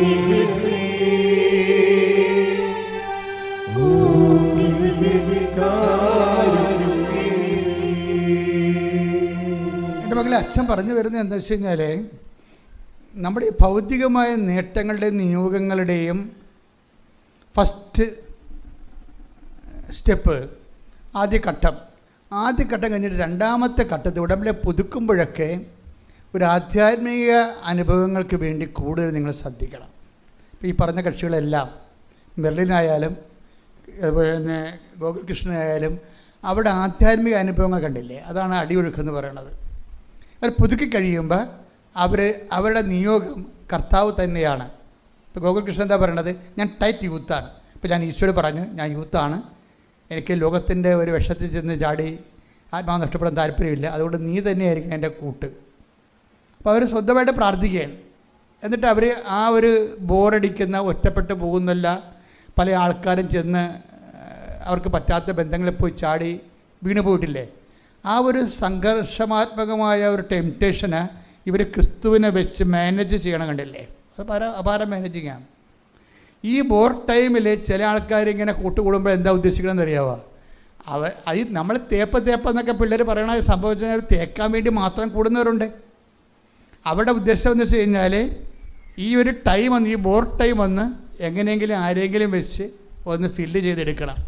എൻ്റെ മകളെ, അച്ഛൻ പറഞ്ഞു വരുന്നത് എന്താ വെച്ച് കഴിഞ്ഞാൽ, നമ്മുടെ ഈ ഭൗതികമായ നേട്ടങ്ങളുടെയും നിയോഗങ്ങളുടെയും ഫസ്റ്റ് സ്റ്റെപ്പ് ആദ്യഘട്ടം കഴിഞ്ഞിട്ട് രണ്ടാമത്തെ ഘട്ടത്തിൽ ഉടമ്പടിയെ പുതുക്കുമ്പോഴൊക്കെ ഒരു ആധ്യാത്മിക അനുഭവങ്ങൾക്ക് വേണ്ടി കൂടുതൽ നിങ്ങൾ ശ്രദ്ധിക്കണം. ഇപ്പോൾ ഈ പറഞ്ഞ കക്ഷികളെല്ലാം മെർലിനായാലും പിന്നെ ഗോകുൽകൃഷ്ണനായാലും അവിടെ ആധ്യാത്മിക അനുഭവങ്ങൾ കണ്ടില്ലേ, അതാണ് അടിയൊഴുക്കെന്ന് പറയണത്. അവർ പുതുക്കി കഴിയുമ്പോൾ അവരുടെ നിയോഗം കർത്താവ് തന്നെയാണ്. ഇപ്പോൾ ഗോകുൽകൃഷ്ണൻ എന്താ പറയണത്, ഞാൻ ടൈറ്റ് യൂത്താണ്. ഇപ്പോൾ ഞാൻ ഈശോയോട് പറഞ്ഞു, ഞാൻ യൂത്താണ്, എനിക്ക് ലോകത്തിൻ്റെ ഒരു വിഷത്തിൽ ചെന്ന് ചാടി ആത്മാവ് നഷ്ടപ്പെടാൻ താല്പര്യമില്ല, അതുകൊണ്ട് നീ തന്നെയായിരിക്കണം എൻ്റെ കൂട്ട്. അപ്പോൾ അവർ സ്വന്തമായിട്ട് പ്രാർത്ഥിക്കുകയാണ്. എന്നിട്ട് അവർ ആ ഒരു ബോറടിക്കുന്ന, ഒറ്റപ്പെട്ട് പോകുന്നില്ല പല ആൾക്കാരും ചെന്ന് അവർക്ക് പറ്റാത്ത ബന്ധങ്ങളിൽ പോയി ചാടി വീണ് പോയിട്ടില്ലേ, ആ ഒരു സംഘർഷമാത്മകമായ ഒരു ടെംപ്റ്റേഷന് ഇവർ ക്രിസ്തുവിനെ വെച്ച് മാനേജ് ചെയ്യണം. കണ്ടില്ലേ, അത് അപാരം മാനേജിങ്ങാണ്. ഈ ബോർ ടൈമിൽ ചില ആൾക്കാർ ഇങ്ങനെ കൂട്ടുകൂടുമ്പോൾ എന്താ ഉദ്ദേശിക്കണമെന്ന് അറിയാമോ, അത് നമ്മൾ തേപ്പെന്നൊക്കെ പിള്ളേർ പറയണ സംഭവിച്ചാൽ തേക്കാൻ വേണ്ടി മാത്രം കൂടുന്നവരുണ്ട്. അവരുടെ ഉദ്ദേശം എന്ന് വെച്ച് കഴിഞ്ഞാൽ ഈ ഒരു ടൈം വന്ന്, ഈ ബോർ ടൈം വന്ന് എങ്ങനെയെങ്കിലും ആരെങ്കിലും വെച്ച് ഒന്ന് ഫില്ല് ചെയ്തെടുക്കണം.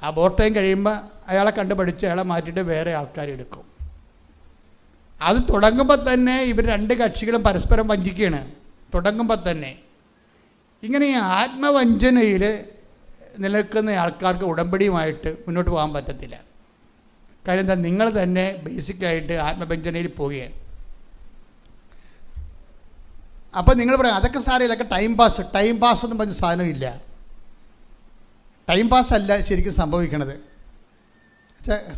ആ ബോർ ടൈം കഴിയുമ്പോൾ അയാളെ കണ്ടുപഠിച്ച് അയാളെ മാറ്റിയിട്ട് വേറെ ആൾക്കാരെടുക്കും. അത് തുടങ്ങുമ്പോൾ തന്നെ ഇവർ രണ്ട് കക്ഷികളും പരസ്പരം വഞ്ചിക്കുകയാണ്. തുടങ്ങുമ്പോൾ തന്നെ ഇങ്ങനെ ഈ ആത്മവഞ്ചനയിൽ നിലനിൽക്കുന്ന ആൾക്കാർക്ക് ഉടമ്പടിയുമായിട്ട് മുന്നോട്ട് പോകാൻ പറ്റത്തില്ല. കാര്യം എന്താ, നിങ്ങൾ തന്നെ ബേസിക്കായിട്ട് ആത്മവഞ്ചനയിൽ പോവുകയാണ്. അപ്പം നിങ്ങൾ പറയാം അതൊക്കെ സാരമില്ല, അതൊക്കെ ടൈം പാസ് ഒന്നും പറഞ്ഞ സാധനമില്ല. ടൈം പാസ് അല്ല ശരിക്കും സംഭവിക്കണത്.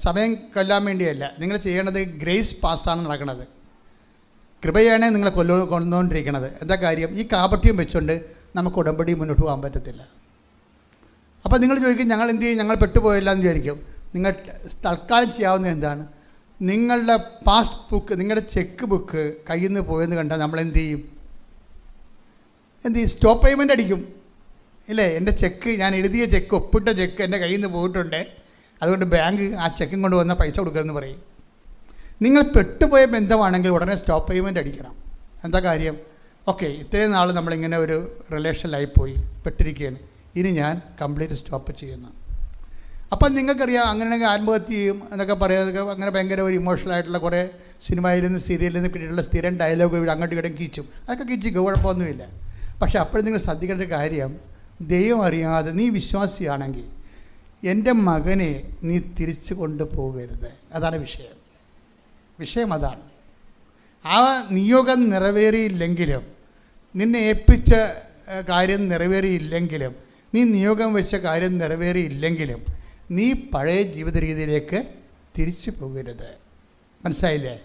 സമയം കൊല്ലാൻ വേണ്ടിയല്ല നിങ്ങൾ ചെയ്യണത്, ഗ്രേസ് പാസ്സാണ് നടക്കുന്നത്. കൃപയാണ് നിങ്ങളെ കൊന്നുകൊണ്ടിരിക്കുന്നത്. എന്താ കാര്യം, ഈ കാപട്യം വെച്ചുകൊണ്ട് നമുക്ക് ഉടമ്പടി മുന്നോട്ട് പോകാൻ പറ്റത്തില്ല. അപ്പോൾ നിങ്ങൾ ചോദിക്കും ഞങ്ങൾ എന്ത് ചെയ്യും, ഞങ്ങൾ പെട്ടുപോയില്ല എന്ന് വിചാരിക്കും. നിങ്ങൾ തൽക്കാലം ചെയ്യാവുന്നത് എന്താണ്, നിങ്ങളുടെ പാസ്ബുക്ക്, നിങ്ങളുടെ ചെക്ക് ബുക്ക് കയ്യിൽ നിന്ന് പോയെന്ന് കണ്ടാൽ നമ്മൾ എന്ത് ചെയ്യും, സ്റ്റോപ്പ് പേയ്മെൻ്റ് അടിക്കും ഇല്ലേ. എൻ്റെ ചെക്ക്, ഞാൻ എഴുതിയ ചെക്ക്, ഒപ്പിട്ട ചെക്ക് എൻ്റെ കയ്യിൽ നിന്ന് പോയിട്ടുണ്ട്, അതുകൊണ്ട് ബാങ്ക് ആ ചെക്കും കൊണ്ട് വന്നാൽ പൈസ കൊടുക്കുമെന്ന് പറയും. നിങ്ങൾ പെട്ടുപോയ ബന്ധമാണെങ്കിൽ ഉടനെ സ്റ്റോപ്പ് പേയ്മെൻ്റ് അടിക്കണം. എന്താ കാര്യം, ഓക്കെ ഇത്രയും നാൾ നമ്മളിങ്ങനെ ഒരു റിലേഷനിലായിപ്പോയി പെട്ടിരിക്കുകയാണ്, ഇനി ഞാൻ കംപ്ലീറ്റ് സ്റ്റോപ്പ് ചെയ്യുന്നു. അപ്പം നിങ്ങൾക്കറിയാം അങ്ങനെയാണെങ്കിൽ ആത്മഹത്യ ചെയ്യും എന്നൊക്കെ പറയാതൊക്കെ, അങ്ങനെ ഭയങ്കര ഒരു ഇമോഷണലായിട്ടുള്ള കുറേ സിനിമയിൽ നിന്ന് സീരിയലിൽ നിന്ന് കിട്ടിയിട്ടുള്ള സ്ഥിരം ഡയലോഗ് ഇവർ അങ്ങോട്ടും ഇങ്ങോട്ടും കീച്ചും, അതൊക്കെ കീച്ചിക്കും, കുഴപ്പമൊന്നുമില്ല. പക്ഷേ അപ്പോഴും നിങ്ങൾ ശ്രദ്ധിക്കേണ്ട ഒരു കാര്യം, ദൈവം അറിയാതെ നീ വിശ്വാസിയാണെങ്കിൽ എൻ്റെ മകനെ നീ തിരിച്ചു കൊണ്ടുപോകരുത്. അതാണ് വിഷയം അതാണ്. ആ നിയോഗം നിറവേറിയില്ലെങ്കിലും, നിന്നെ ഏൽപ്പിച്ച കാര്യം നിറവേറിയില്ലെങ്കിലും, നീ നിയോഗം വെച്ച കാര്യം നിറവേറിയില്ലെങ്കിലും നീ പഴയ ജീവിത രീതിയിലേക്ക് തിരിച്ചു പോകരുത്. മനസ്സിലായില്ലേ?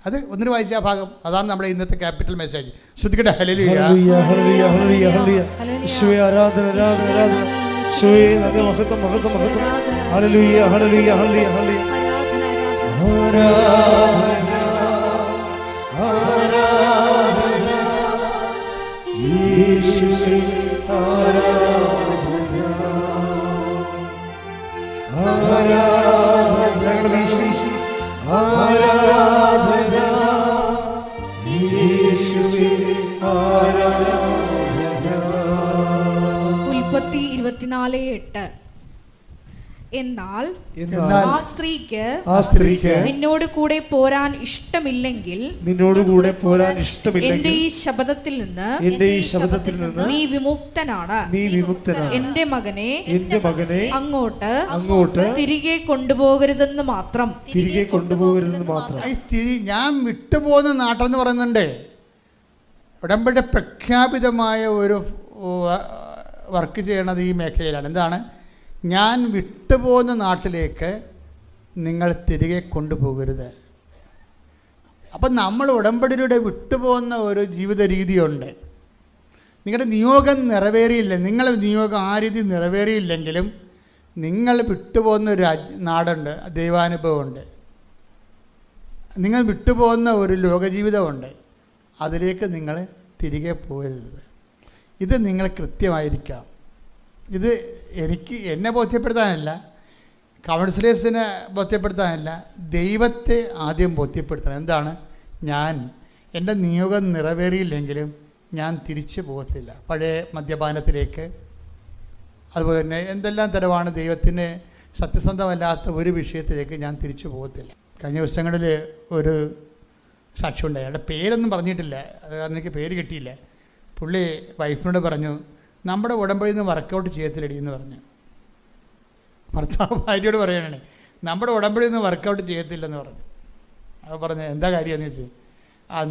അത് ഒന്നിനു വായിച്ച ആ ഭാഗം, അതാണ് നമ്മുടെ ഇന്നത്തെ ക്യാപിറ്റൽ മെസ്സേജ്. ശ്രദ്ധിക്കട്ടെ. ഹല്ലേലൂയ, ഹല്ലേലൂയ, ഹല്ലേലൂയ, ഹല്ലേലൂയ. ഈശോയെ ആരാധന, ആരാധന, ആരാധന. ഈശോയെ നന്ദി, മഹത്വം, മഹത്വം, മഹത്വം. ഹല്ലേലൂയ, ഹല്ലേലൂയ, ഹല്ലേലൂയ, ഹല്ലേലൂയ. ആരാധന, ആരാധന. യേശുവേ ആരാധന, ആരാധന. യേശുവേ ആരാധന, യേശുവേ ആരാധന. ഉൽപ്പത്തി 24:8. എന്നാൽ ആ സ്ത്രീക്ക് നിന്നോട് കൂടെ പോരാൻ ഇഷ്ടമില്ലെങ്കിൽ എന്റെ ഈ ശബ്ദത്തിൽ നിന്ന് നീ വിമുക്തനാണ്. എന്റെ മകനെ അങ്ങോട്ട് തിരികെ കൊണ്ടുപോകരുതെന്ന് മാത്രം. ഞാൻ വിട്ടുപോകുന്ന നാട്ടെന്ന് പറയുന്നുണ്ട്. ഉടമ്പടി പ്രഖ്യാപിതമായ ഒരു വർക്ക് ചെയ്യണത് ഈ മേഖലയിലാണ്. എന്താണ്, ഞാൻ വിട്ടുപോകുന്ന നാട്ടിലേക്ക് നിങ്ങൾ തിരികെ കൊണ്ടുപോകരുത്. അപ്പം നമ്മൾ ഉടമ്പടിയിലൂടെ വിട്ടുപോകുന്ന ഒരു ജീവിത രീതിയുണ്ട്. നിങ്ങളുടെ നിയോഗം നിറവേറിയില്ല, നിങ്ങളുടെ നിയോഗം ആ രീതി നിറവേറിയില്ലെങ്കിലും നിങ്ങൾ വിട്ടുപോകുന്ന ഒരു നാടുണ്ട്, ദൈവാനുഭവമുണ്ട്. നിങ്ങൾ വിട്ടുപോകുന്ന ഒരു ലോകജീവിതമുണ്ട്, അതിലേക്ക് നിങ്ങൾ തിരികെ പോകരുത്. ഇത് നിങ്ങൾ കൃത്യമായിരിക്കണം. ഇത് എന്നെ ബോധ്യപ്പെടുത്താനല്ല, കൗൺസിലേഴ്സിനെ ബോധ്യപ്പെടുത്താനല്ല, ദൈവത്തെ ആദ്യം ബോധ്യപ്പെടുത്തണം. എന്താണ്? എൻ്റെ നിയോഗം നിറവേറിയില്ലെങ്കിലും ഞാൻ തിരിച്ചു പോകത്തില്ല പഴയ മദ്യപാനത്തിലേക്ക്. അതുപോലെ തന്നെ എന്തെല്ലാം തരമാണ് ദൈവത്തിന് സത്യസന്ധമല്ലാത്ത ഒരു വിഷയത്തിലേക്ക് ഞാൻ തിരിച്ചു പോകത്തില്ല. കഴിഞ്ഞ ദിവസങ്ങളിൽ ഒരു സാക്ഷ്യം ഉണ്ടായി. അയാളുടെ പേരൊന്നും പറഞ്ഞിട്ടില്ല, അത് കാരണം എനിക്ക് പേര് കിട്ടിയില്ല. പുള്ളി വൈഫിനോട് പറഞ്ഞു, നമ്മുടെ ഉടമ്പടിയിൽ നിന്ന് വർക്കൗട്ട് ചെയ്യത്തില്ലടി എന്ന് പറഞ്ഞു. ഭർത്താവ് ഭാര്യയോട് പറയുകയാണ്, നമ്മുടെ ഉടമ്പടിയിൽ നിന്ന് വർക്കൗട്ട് ചെയ്യത്തില്ലെന്ന് പറഞ്ഞു. അത് പറഞ്ഞു, എന്താ കാര്യമെന്ന് ചോദിച്ചു.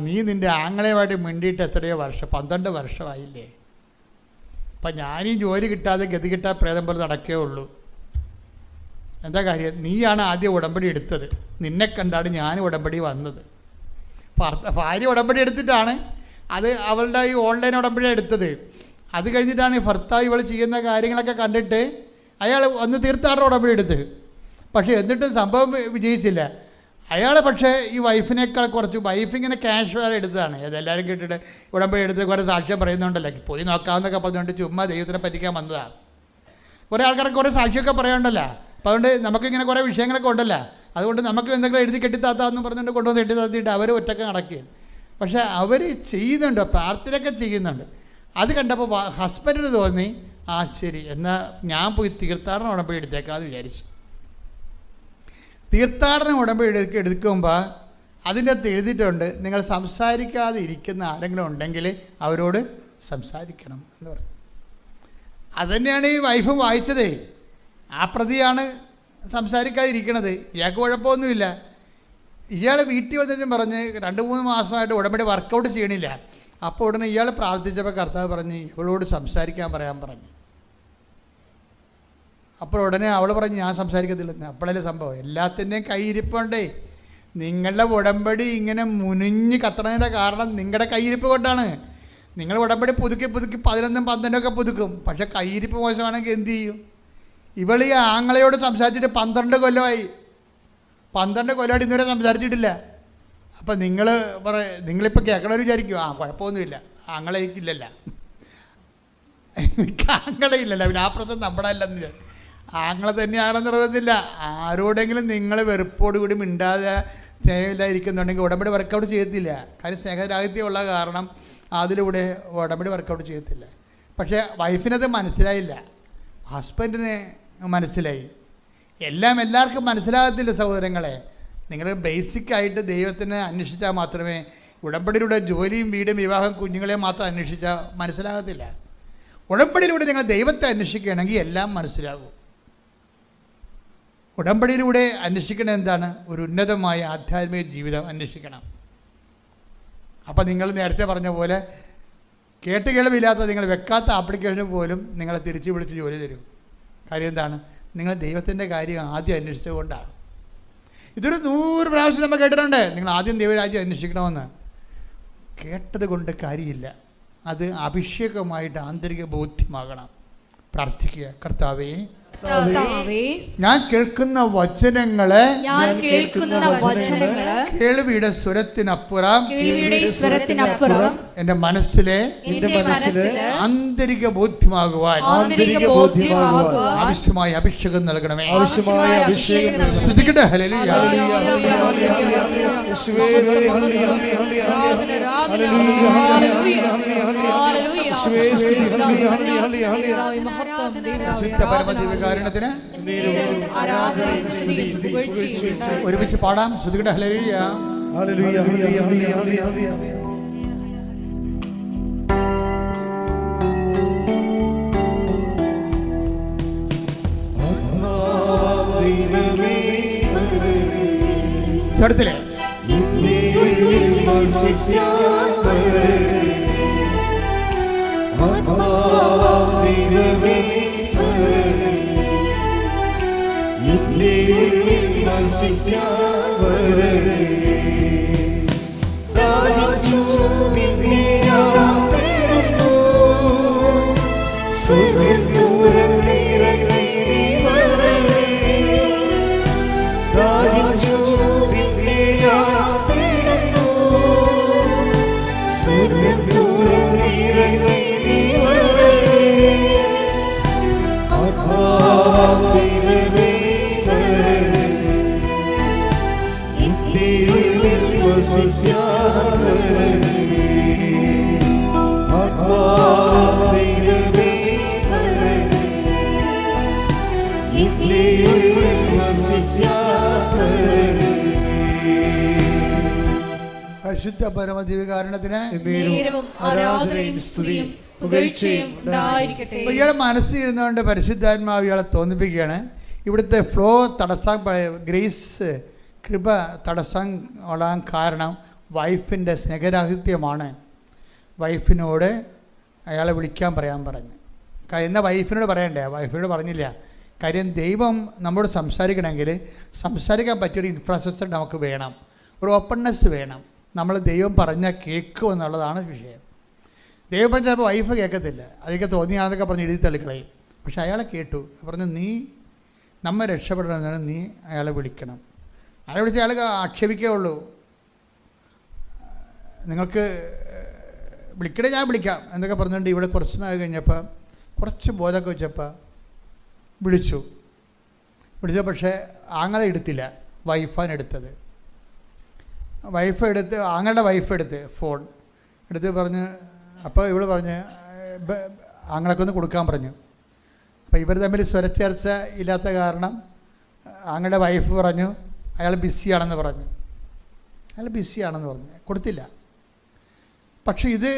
നീ നിൻ്റെ ആങ്ങളെയുമായിട്ട് മിണ്ടിയിട്ട് എത്രയോ വർഷം, 12 വർഷമായില്ലേ. അപ്പം ഞാനീ ജോലി കിട്ടാതെ ഗതി കിട്ടാൻ പ്രേതം പോലെ നടക്കേ ഉള്ളൂ. എന്താ കാര്യം? നീയാണ് ആദ്യം ഉടമ്പടി എടുത്തത്, നിന്നെ കണ്ടാണ് ഞാൻ ഉടമ്പടി വന്നത്. ഭാര്യ ഉടമ്പടി എടുത്തിട്ടാണ്, അത് അവളുടെ ഈ ഓൺലൈൻ ഉടമ്പടി എടുത്തത്. അത് കഴിഞ്ഞിട്ടാണ് ഈ ഭർത്താവ് ഇവൾ ചെയ്യുന്ന കാര്യങ്ങളൊക്കെ കണ്ടിട്ട് അയാൾ ഒന്ന് തീർത്ഥാടന ഉടമ്പടി എടുത്ത്. പക്ഷേ എന്നിട്ടും സംഭവം വിജയിച്ചില്ല. അയാൾ പക്ഷേ ഈ വൈഫിനേക്കാൾ കുറച്ച്, വൈഫിങ്ങനെ ക്യാഷ് വേറെ എടുത്തതാണ്. അതെല്ലാവരും കേട്ടിട്ട് ഉടമ്പടി എടുത്ത് കുറേ സാക്ഷ്യം പറയുന്നുണ്ടല്ലോ, പോയി നോക്കാമെന്നൊക്കെ പറഞ്ഞുകൊണ്ട് ചുമ്മാ ദൈവത്തിനെ പറ്റിക്കാൻ വന്നതാണ്. കുറേ ആൾക്കാർക്ക് കുറേ സാക്ഷിയൊക്കെ പറയാനുണ്ടല്ലോ. അപ്പോൾ അതുകൊണ്ട് നമുക്കിങ്ങനെ കുറേ വിഷയങ്ങളൊക്കെ ഉണ്ടല്ലോ, അതുകൊണ്ട് നമുക്ക് എന്തെങ്കിലും എഴുതി കെട്ടിത്താത്താന്ന് പറഞ്ഞുകൊണ്ട് കൊണ്ടുവന്ന് കെട്ടിത്താത്തിയിട്ട് അവർ ഒറ്റക്ക് നടക്കുകയാണ്. പക്ഷേ അവർ ചെയ്യുന്നുണ്ട്, പ്രാർത്ഥനയൊക്കെ ചെയ്യുന്നുണ്ട്. അത് കണ്ടപ്പോൾ ഹസ്ബൻഡിന് തോന്നി, ശരി എന്നാൽ ഞാൻ പോയി തീർത്ഥാടന ഉടമ്പടി എടുത്തേക്കാമെന്ന് വിചാരിച്ചു. തീർത്ഥാടന ഉടമ്പടി എടുക്കുമ്പോൾ അതിൻ്റെ അകത്ത് എഴുതിയിട്ടുണ്ട്, നിങ്ങൾ സംസാരിക്കാതെ ഇരിക്കുന്ന ആരെങ്കിലും ഉണ്ടെങ്കിൽ അവരോട് സംസാരിക്കണം എന്ന് പറയും. അതുതന്നെയാണ് ഈ വൈഫും വായിച്ചതേ. ആ പ്രതിയാണ് സംസാരിക്കാതിരിക്കണത്. ഇയാൾക്ക് കുഴപ്പമൊന്നുമില്ല. ഇയാൾ വീട്ടിൽ വന്നിട്ടും പറഞ്ഞ് 2-3 മാസമായിട്ട് ഉടമ്പടി വർക്കൗട്ട് ചെയ്യണില്ല. അപ്പോൾ ഉടനെ ഇയാൾ പ്രാർത്ഥിച്ചപ്പോൾ കർത്താവ് പറഞ്ഞ് ഇവളോട് സംസാരിക്കാൻ പറയാൻ പറഞ്ഞു. അപ്പോൾ ഉടനെ അവൾ പറഞ്ഞു ഞാൻ സംസാരിക്കത്തില്ലെന്ന്. അപ്പോഴല്ലേ സംഭവം. എല്ലാത്തിൻ്റെയും കയ്യിരിപ്പുണ്ടേ. നിങ്ങളുടെ ഉടമ്പടി ഇങ്ങനെ മുനിഞ്ഞ് കത്തണതിൻ്റെ കാരണം നിങ്ങളുടെ കയ്യിരിപ്പ് കൊണ്ടാണ്. നിങ്ങൾ ഉടമ്പടി പുതുക്കി 11-12 പുതുക്കും. പക്ഷേ കയ്യിരിപ്പ് മോശമാണെങ്കിൽ എന്ത് ചെയ്യും? ഇവൾ ഈ ആങ്ങളയോട് സംസാരിച്ചിട്ട് 12 കൊല്ലമായി. 12 കൊല്ലമായിട്ട് ഇന്നുവരെ സംസാരിച്ചിട്ടില്ല. അപ്പം നിങ്ങളിപ്പോൾ കേൾക്കണവർ വിചാരിക്കും കുഴപ്പമൊന്നുമില്ല, ആങ്ങളയില്ലല്ല, ആങ്ങളയില്ലല്ല, പിന്നെ ആ പ്രശ്നം നമ്മുടെ അല്ലെന്ന്. ആങ്ങളെ തന്നെയാണെന്ന് പറയുന്നില്ല. ആരോടെങ്കിലും നിങ്ങൾ വെറുപ്പോടുകൂടി മിണ്ടാതെ സ്നേഹമില്ലായിരിക്കുന്നുണ്ടെങ്കിൽ ഉടമ്പടി വർക്കൗട്ട് ചെയ്യത്തില്ല. കാര്യം സ്നേഹരാഹിത്യമുള്ള കാരണം അതിലൂടെ ഉടമ്പടി വർക്കൗട്ട് ചെയ്യത്തില്ല. പക്ഷേ വൈഫിനത് മനസ്സിലായില്ല, ഹസ്ബൻഡിന് മനസ്സിലായി. എല്ലാവർക്കും മനസ്സിലാകത്തില്ല സഹോദരങ്ങളെ. നിങ്ങൾ ബേസിക്കായിട്ട് ദൈവത്തിനെ അന്വേഷിച്ചാൽ മാത്രമേ, ഉടമ്പടിയിലൂടെ ജോലിയും വീടും വിവാഹം കുഞ്ഞുങ്ങളെ മാത്രം അന്വേഷിച്ചാൽ മനസ്സിലാകത്തില്ല. ഉടമ്പടിയിലൂടെ നിങ്ങൾ ദൈവത്തെ അന്വേഷിക്കുകയാണെങ്കിൽ എല്ലാം മനസ്സിലാകും. ഉടമ്പടിയിലൂടെ അന്വേഷിക്കണം എന്താണ്? ഒരു ഉന്നതമായ ആധ്യാത്മിക ജീവിതം അന്വേഷിക്കണം. അപ്പം നിങ്ങൾ നേരത്തെ പറഞ്ഞ പോലെ കേട്ടുകേൾവില്ലാത്ത നിങ്ങൾ വെക്കാത്ത ആപ്ലിക്കേഷന് പോലും നിങ്ങളെ തിരിച്ച് വിളിച്ച് ജോലി തരും. കാര്യം എന്താണ്? നിങ്ങൾ ദൈവത്തിൻ്റെ കാര്യം ആദ്യം അന്വേഷിച്ചുകൊണ്ടാണ്. ഇതൊരു 100 പ്രാവശ്യം നമ്മൾ കേട്ടിട്ടുണ്ട്, നിങ്ങൾ ആദ്യം ദൈവരാജ്യം അന്വേഷിക്കണമെന്ന്. കേട്ടത് കൊണ്ട് കാര്യമില്ല, അത് അഭിഷേകമായിട്ട് ആന്തരിക ബോധ്യമാകണം. പ്രാർത്ഥിക്കുക, കർത്താവേ ഞാൻ കേൾക്കുന്ന വചനങ്ങള് കേൾവിയുടെ സ്വരത്തിനപ്പുറം എന്റെ മനസ്സിലെ ആന്തരിക ബോധ്യമാകുവാൻ ആവശ്യമായ അഭിഷേകം നൽകണമേ. ശ്രദ്ധിക്കട്ടെ. ഹല്ലേലൂയ. പരമദിവ്യകാരുണ്യത്തിന് ഒരുമിച്ച് പാടാം. ശ്രുതികട ഹല്ലേലൂയ. ഹല്ലേലൂയ, ഹല്ലേലൂയ, ഹല്ലേലൂയ, ഹല്ലേലൂയ. സ്വരത്തിലെ Surga പരിശുദ്ധ പരമദിവ്യകാരുണ്യത്തിന് നേരവും ആരാധനയും സ്തുതിയും പുകഴ്ചയും ഉണ്ടായിരിക്കട്ടെ. ഇയാളെ മനസ്സിൽ ഇരുന്നുകൊണ്ട് പരിശുദ്ധാത്മാവ് ഇയാളെ തോന്നിപ്പിക്കുകയാണ്. ഇവിടുത്തെ ഫ്ലോ തടസ്സം, ഗ്രേസ് കൃപ തടസ്സം ഓടാൻ കാരണം വൈഫിൻ്റെ സ്നേഹരാഹിത്യമാണ്. വൈഫിനോട് അയാളെ വിളിക്കാൻ പറയാൻ പറഞ്ഞു. എന്നാൽ വൈഫിനോട് പറയണ്ടേ? വൈഫിനോട് പറഞ്ഞില്ല. കാര്യം ദൈവം നമ്മോട് സംസാരിക്കണമെങ്കിൽ സംസാരിക്കാൻ പറ്റിയൊരു ഇൻഫ്രാസ്ട്രക്ചർ നമുക്ക് വേണം, ഒരു ഓപ്പൺനെസ് വേണം. നമ്മൾ ദൈവം പറഞ്ഞാൽ കേൾക്കും എന്നുള്ളതാണ് വിഷയം. ദൈവം പറഞ്ഞാൽ വൈഫ് കേൾക്കത്തില്ല, അതൊക്കെ തോന്നിയാണെന്നൊക്കെ പറഞ്ഞ് എഴുതി തള്ളിക്കളയും. പക്ഷെ അയാളെ കേട്ടു. പറഞ്ഞു, നീ നമ്മെ രക്ഷപ്പെടണമെന്നാണ്, നീ അയാളെ വിളിക്കണം. അയാളെ വിളിച്ച് അയാൾ ആക്ഷേപിക്കുകയുള്ളൂ. നിങ്ങൾക്ക് വിളിക്കണേ, ഞാൻ വിളിക്കാം എന്നൊക്കെ പറഞ്ഞുകൊണ്ട് ഇവിടെ കുറച്ച് നാൾ കഴിഞ്ഞപ്പോൾ കുറച്ച് ബോധമൊക്കെ വെച്ചപ്പോൾ വിളിച്ചു. പക്ഷേ ആങ്ങളെ എടുത്തില്ല, വൈഫാണ് എടുത്തത്. ആങ്ങളുടെ വൈഫ് എടുത്ത് ഫോൺ എടുത്ത് പറഞ്ഞ്, അപ്പോൾ ഇവൾ പറഞ്ഞ് ആങ്ങളൊക്കെ ഒന്ന് കൊടുക്കാൻ പറഞ്ഞു. അപ്പോൾ ഇവർ തമ്മിൽ സ്വരച്ചേർച്ച ഇല്ലാത്ത കാരണം ആങ്ങളുടെ വൈഫ് പറഞ്ഞു അയാൾ ബിസിയാണെന്ന് പറഞ്ഞു. കൊടുത്തില്ല. പക്ഷെ ഇത്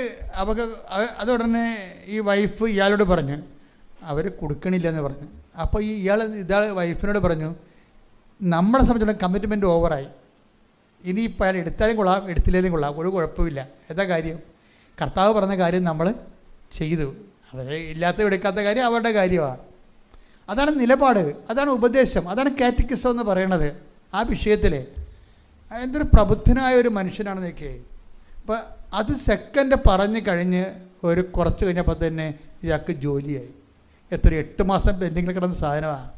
അതുടനെ ഈ വൈഫ് ഇയാളോട് പറഞ്ഞു അവർ കൊടുക്കണില്ലെന്ന് പറഞ്ഞു. അപ്പോൾ ഇയാൾ വൈഫിനോട് പറഞ്ഞു, നമ്മളെ സംബന്ധിച്ചിടത്തോളം കമ്മിറ്റ്മെൻറ്റ് ഓവറായി, ഇനിയിപ്പോൾ അയാൾ എടുത്താലും കൊള്ളാം എടുത്തില്ലെങ്കിലും കൊള്ളാം, ഒരു കുഴപ്പമില്ല. എന്താ കാര്യം? കർത്താവ് പറഞ്ഞ കാര്യം നമ്മൾ ചെയ്തു. അവർ ഇല്ലാത്ത എടുക്കാത്ത കാര്യം അവരുടെ കാര്യമാണ്. അതാണ് നിലപാട്, അതാണ് ഉപദേശം, അതാണ് കാറ്റക്കിസം എന്ന് പറയണത്. ആ വിഷയത്തിൽ എന്തൊരു പ്രബുദ്ധനായ ഒരു മനുഷ്യനാണെന്നൊക്കെ. അപ്പോൾ അത് സെക്കൻഡ് പറഞ്ഞ് കഴിഞ്ഞ് ഒരു കുറച്ച് കഴിഞ്ഞപ്പോൾ തന്നെ ഇയാൾക്ക് ജോലിയായി. 8 മാസം പെൻഡിങ്ങിൽ കിടന്ന സാധനമാണ്.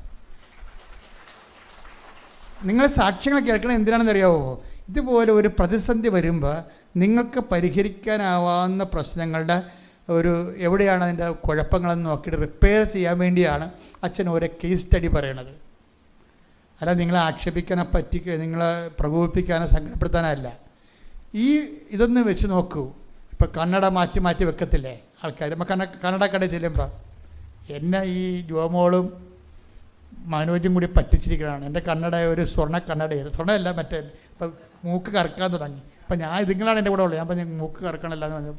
നിങ്ങൾ സാക്ഷ്യങ്ങൾ കേൾക്കണം എന്തിനാണെന്ന് അറിയാമോ? ഇതുപോലെ ഒരു പ്രതിസന്ധി വരുമ്പോൾ നിങ്ങൾക്ക് പരിഹരിക്കാനാവാവുന്ന പ്രശ്നങ്ങളുടെ എവിടെയാണ് അതിൻ്റെ കുഴപ്പങ്ങളെന്ന് നോക്കിയിട്ട് റിപ്പയർ ചെയ്യാൻ വേണ്ടിയാണ് അച്ഛൻ ഓരോ കേസ് സ്റ്റഡി പറയണത്. അല്ല നിങ്ങളെ ആക്ഷേപിക്കാനോ നിങ്ങളെ പ്രകോപിപ്പിക്കാനോ സങ്കടപ്പെടുത്താനല്ല. ഇതൊന്ന് വെച്ച് നോക്കൂ. ഇപ്പോൾ കന്നഡ മാറ്റി വെക്കത്തില്ലേ ആൾക്കാർ? നമ്മൾ കന്നഡ കടയിൽ ചെല്ലുമ്പോൾ എന്നെ ഈ ജോമോളും മനോജും കൂടി പറ്റിച്ചിരിക്കുകയാണ്. എൻ്റെ കന്നഡ ഒരു സ്വർണ്ണ കന്നഡയായിരുന്നു. സ്വർണ്ണമല്ല, മറ്റേ ഇപ്പം മൂക്ക് കറക്കാൻ തുടങ്ങി. അപ്പം നിങ്ങളാണ് എൻ്റെ കൂടെ ഉള്ളത്. ഞാൻ പറഞ്ഞു മൂക്ക് കറക്കണമല്ല എന്ന് പറഞ്ഞു.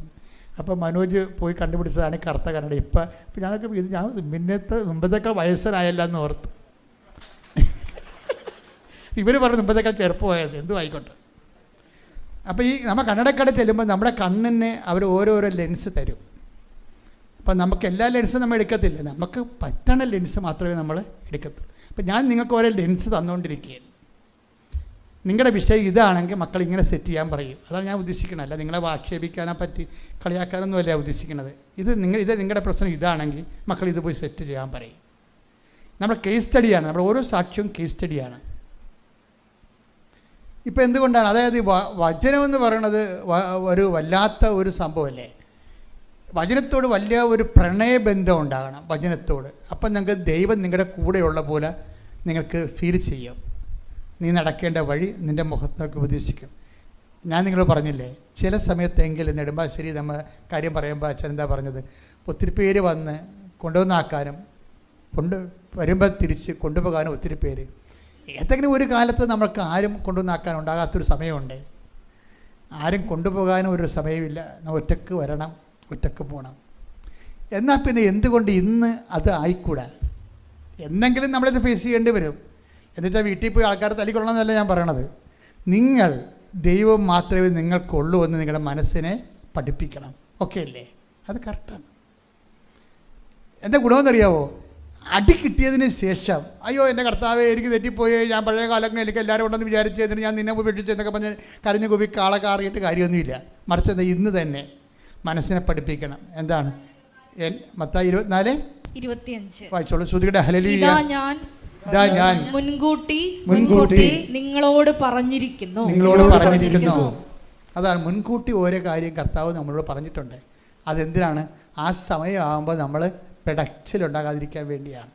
അപ്പോൾ മനോജ് പോയി കണ്ടുപിടിച്ചതാണ് ഈ കറുത്ത കന്നഡ. ഇപ്പം ഞാൻ മുമ്പത്തേക്കാൾ വയസ്സനായല്ല എന്ന് ഓർത്ത്. ഇവർ പറഞ്ഞു മുമ്പത്തേക്കാൾ ചെറുപ്പമായത്, എന്തും ആയിക്കോട്ടെ. അപ്പോൾ നമ്മൾ കന്നഡക്കട ചെല്ലുമ്പോൾ നമ്മുടെ കണ്ണിന് അവർ ഓരോരോ ലെൻസ് തരും. അപ്പം നമുക്ക് എല്ലാ ലെൻസും നമ്മൾ എടുക്കത്തില്ല, നമുക്ക് പറ്റണ ലെൻസ് മാത്രമേ നമ്മൾ എടുക്കത്തുള്ളൂ. അപ്പം ഞാൻ നിങ്ങൾക്ക് ഓരോ ലെൻസ് തന്നുകൊണ്ടിരിക്കുകയാണ്. നിങ്ങളുടെ വിഷയം ഇതാണെങ്കിൽ മക്കൾ ഇങ്ങനെ സെറ്റ് ചെയ്യാൻ പറയും. അതാണ് ഞാൻ ഉദ്ദേശിക്കുന്നത്. അല്ല നിങ്ങളെ ആക്ഷേപിക്കാനോ കളിയാക്കാനൊന്നുമല്ല ഉദ്ദേശിക്കുന്നത്. നിങ്ങളുടെ പ്രശ്നം ഇതാണെങ്കിൽ മക്കൾ ഇത് പോയി സെറ്റ് ചെയ്യാൻ പറയും. നമ്മുടെ കേസ് സ്റ്റഡിയാണ്, നമ്മുടെ ഓരോ സാക്ഷ്യവും കേസ് സ്റ്റഡിയാണ്. ഇപ്പോൾ എന്തുകൊണ്ടാണ്? അതായത് വചനമെന്ന് പറയുന്നത് ഒരു വല്ലാത്ത ഒരു സംഭവമല്ലേ. വചനത്തോട് വലിയ ഒരു പ്രണയബന്ധം ഉണ്ടാകണം വചനത്തോട്. അപ്പം നിങ്ങൾക്ക് ദൈവം നിങ്ങളുടെ കൂടെയുള്ള പോലെ നിങ്ങൾക്ക് ഫീൽ ചെയ്യും. നീ നടക്കേണ്ട വഴി നിൻ്റെ മുഖത്തൊക്കെ ഉപദേശിക്കും. ഞാൻ നിങ്ങളോട് പറഞ്ഞില്ലേ, ചില സമയത്തെങ്കിലും നെടുമ്പാശ്ശേരി നമ്മൾ കാര്യം പറയുമ്പോൾ അച്ഛൻ എന്താ പറഞ്ഞത്, ഒത്തിരി പേര് വന്ന് കൊണ്ടുവന്നാക്കാനും വരുമ്പോൾ തിരിച്ച് കൊണ്ടുപോകാനും ഒത്തിരി പേര്. ഏതെങ്കിലും ഒരു കാലത്ത് നമ്മൾക്ക് ആരും കൊണ്ടുവന്നാക്കാൻ ഉണ്ടാകാത്തൊരു സമയമുണ്ട്. ആരും കൊണ്ടുപോകാനും ഒരു സമയമില്ല. ഒറ്റക്ക് വരണം, ഒറ്റക്ക് പോകണം. എന്നാൽ പിന്നെ എന്തുകൊണ്ട് ഇന്ന് അത് ആയിക്കൂടാ? എന്നെങ്കിലും നമ്മളിത് ഫേസ് ചെയ്യേണ്ടി വരും. എന്നിട്ട് വീട്ടിൽ പോയി ആൾക്കാർ തല്ലിക്കൊള്ളണമെന്നല്ല ഞാൻ പറയണത്. നിങ്ങൾ ദൈവം മാത്രമേ നിങ്ങൾക്കുള്ളൂ എന്ന് നിങ്ങളുടെ മനസ്സിനെ പഠിപ്പിക്കണം. ഓക്കെ അല്ലേ? അത് കറക്റ്റാണ്. എന്താ ഗുണമെന്നറിയാവോ? അടി കിട്ടിയതിന് ശേഷം അയ്യോ എൻ്റെ കർത്താവേ എനിക്ക് തെറ്റിപ്പോയി, ഞാൻ പഴയ കാലങ്ങളിൽ എനിക്ക് എല്ലാവരും ഉണ്ടെന്ന് വിചാരിച്ചു, എന്നിട്ട് ഞാൻ നിന്നെ ഉപേക്ഷിച്ചു എന്നൊക്കെ പറഞ്ഞ് കരഞ്ഞു കുപ്പി കാളെ കാറിയിട്ട് കാര്യമൊന്നുമില്ല. മറിച്ച് എന്താ, ഇന്ന് തന്നെ മനസ്സിനെ പഠിപ്പിക്കണം. എന്താണ്? മത്തായി 24:25 വായിച്ചോളൂ. ശ്രുതിയുടെ ഹല്ലേലൂയ. ഞാൻ മുൻകൂട്ടി നിങ്ങളോട് പറഞ്ഞിരിക്കുന്നു. അതാണ് മുൻകൂട്ടി ഓരോ കാര്യം കർത്താവ് നമ്മളോട് പറഞ്ഞിട്ടുണ്ട്. അതെന്തിനാണ്? ആ സമയമാകുമ്പോൾ നമ്മൾ പിടച്ചിലുണ്ടാകാതിരിക്കാൻ വേണ്ടിയാണ്.